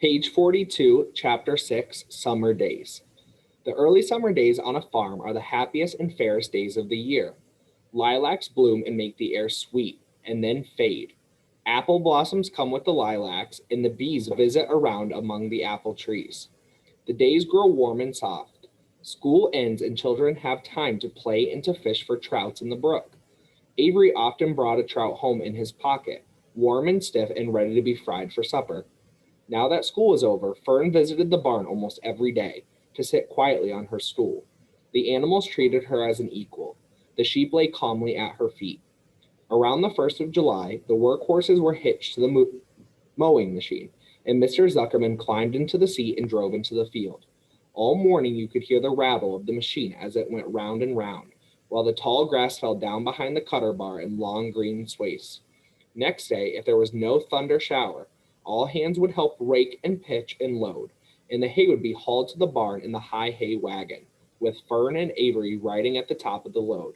Page 42, Chapter 6, Summer Days. The early summer days on a farm are the happiest and fairest days of the year. Lilacs bloom and make the air sweet, and then fade. Apple blossoms come with the lilacs, and the bees visit around among the apple trees. The days grow warm and soft. School ends, and children have time to play and to fish for trouts in the brook. Avery often brought a trout home in his pocket, warm and stiff and ready to be fried for supper. Now that school was over, Fern visited the barn almost every day to sit quietly on her stool. The animals treated her as an equal. The sheep lay calmly at her feet. Around the 1st of July, the workhorses were hitched to the mowing machine, and Mr. Zuckerman climbed into the seat and drove into the field. All morning you could hear the rattle of the machine as it went round and round, while the tall grass fell down behind the cutter bar in long green swathes. Next day, if there was no thunder shower, all hands would help rake and pitch and load, and the hay would be hauled to the barn in the high hay wagon, with Fern and Avery riding at the top of the load.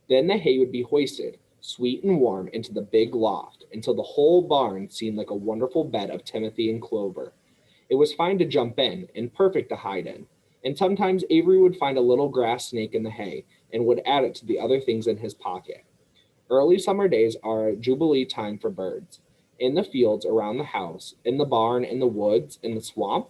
Then the hay would be hoisted, sweet and warm, into the big loft, until the whole barn seemed like a wonderful bed of timothy and clover. It was fine to jump in, and perfect to hide in, and sometimes Avery would find a little grass snake in the hay, and would add it to the other things in his pocket. Early summer days are a jubilee time for birds. In the fields around the house, in the barn, in the woods, in the swamp,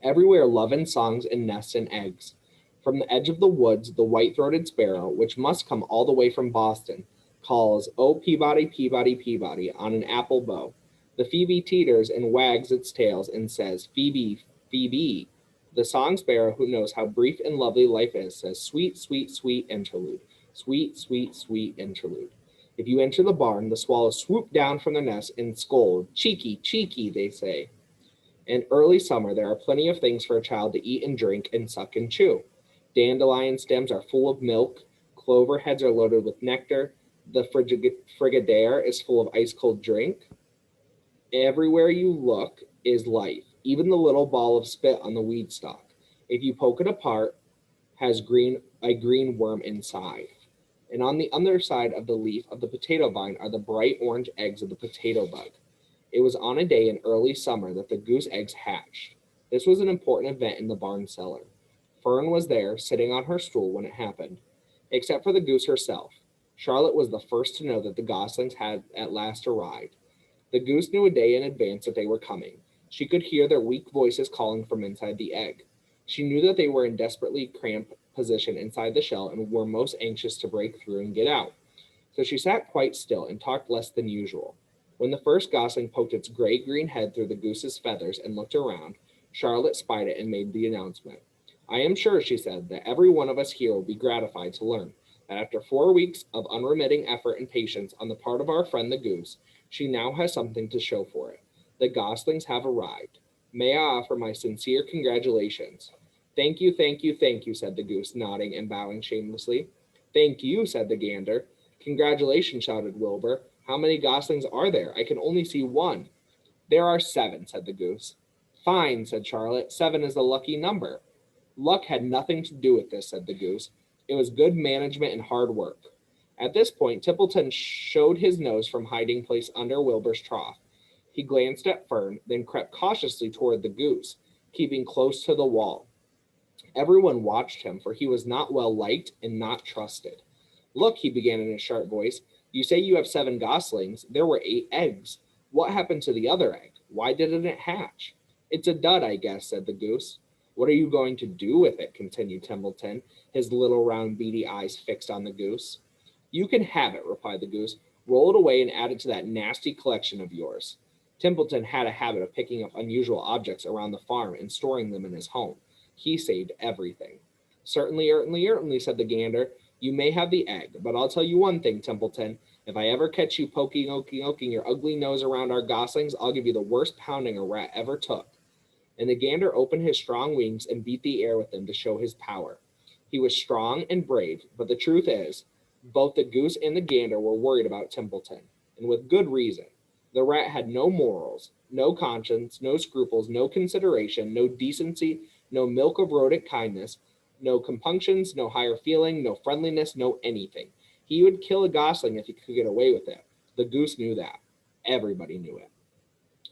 everywhere love and songs and nests and eggs. From the edge of the woods, the white-throated sparrow, which must come all the way from Boston, calls, "Oh, Peabody, Peabody, Peabody," on an apple bough. The phoebe teeters and wags its tails and says, "Phoebe, Phoebe." The song sparrow, who knows how brief and lovely life is, says, "Sweet, sweet, sweet interlude. Sweet, sweet, sweet interlude." If you enter the barn, the swallows swoop down from their nests and scold. "Cheeky, cheeky," they say. In early summer, there are plenty of things for a child to eat and drink and suck and chew. Dandelion stems are full of milk. Clover heads are loaded with nectar. The Frigidaire is full of ice-cold drink. Everywhere you look is life. Even the little ball of spit on the weed stalk, if you poke it apart, has a green worm inside. And on the underside of the leaf of the potato vine are the bright orange eggs of the potato bug. It was on a day in early summer that the goose eggs hatched. This was an important event in the barn cellar. Fern was there, sitting on her stool when it happened. Except for the goose herself, Charlotte was the first to know that the goslings had at last arrived. The goose knew a day in advance that they were coming. She could hear their weak voices calling from inside the egg. She knew that they were in desperately cramped position inside the shell and were most anxious to break through and get out. So she sat quite still and talked less than usual. When the first gosling poked its gray-green head through the goose's feathers and looked around, Charlotte spied it and made the announcement. "I am sure," she said, "that every one of us here will be gratified to learn that after 4 weeks of unremitting effort and patience on the part of our friend the goose, she now has something to show for it. The goslings have arrived. May I offer my sincere congratulations?" "Thank you, thank you, thank you," said the goose, nodding and bowing shamelessly. "Thank you," said the gander. "Congratulations," shouted Wilbur. "How many goslings are there? I can only see one." "There are 7," said the goose. "Fine," said Charlotte. "7 is a lucky number." "Luck had nothing to do with this," said the goose. "It was good management and hard work." At this point, Templeton showed his nose from hiding place under Wilbur's trough. He glanced at Fern, then crept cautiously toward the goose, keeping close to the wall. Everyone watched him, for he was not well liked and not trusted. "Look," he began in a sharp voice, "you say you have 7 goslings. There were 8 eggs. What happened to the other egg? Why didn't it hatch?" "It's a dud, I guess," said the goose. "What are you going to do with it?" continued Templeton, his little round beady eyes fixed on the goose. "You can have it," replied the goose. "Roll it away and add it to that nasty collection of yours." Templeton had a habit of picking up unusual objects around the farm and storing them in his home. He saved everything. "Certainly, certainly," said the gander. "You may have the egg, but I'll tell you one thing, Templeton. If I ever catch you poking your ugly nose around our goslings, I'll give you the worst pounding a rat ever took." And the gander opened his strong wings and beat the air with them to show his power. He was strong and brave, but the truth is, both the goose and the gander were worried about Templeton, and with good reason. The rat had no morals, no conscience, no scruples, no consideration, no decency, no milk of rodent kindness, no compunctions, no higher feeling, no friendliness, no anything. He would kill a gosling if he could get away with it. The goose knew that. Everybody knew it.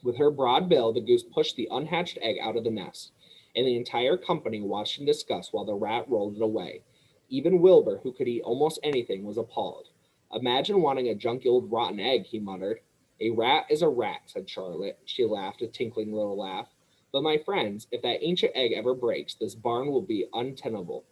With her broad bill, the goose pushed the unhatched egg out of the nest, and the entire company watched in disgust while the rat rolled it away. Even Wilbur, who could eat almost anything, was appalled. "Imagine wanting a junky old rotten egg," he muttered. "A rat is a rat," said Charlotte. She laughed a tinkling little laugh. "But, my friends, if that ancient egg ever breaks, this barn will be untenable."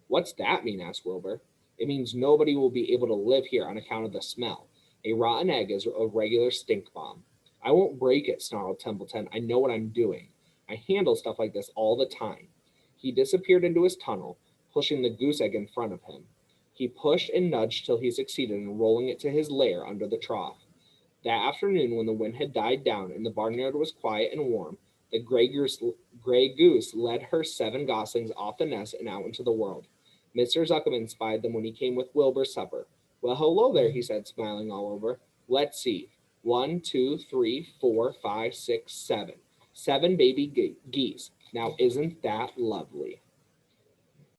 "What's that mean?" asked Wilbur. "It means nobody will be able to live here on account of the smell. A rotten egg is a regular stink bomb." "I won't break it," snarled Templeton. "I know what I'm doing. I handle stuff like this all the time." He disappeared into his tunnel, pushing the goose egg in front of him. He pushed and nudged till he succeeded in rolling it to his lair under the trough. That afternoon, when the wind had died down and the barnyard was quiet and warm, the gray goose led her 7 goslings off the nest and out into the world. Mr. Zuckerman spied them when he came with Wilbur's supper. "Well, hello there," he said, smiling all over. "Let's see. 1, 2, 3, 4, 5, 6, 7. 7 baby geese. Now, isn't that lovely?"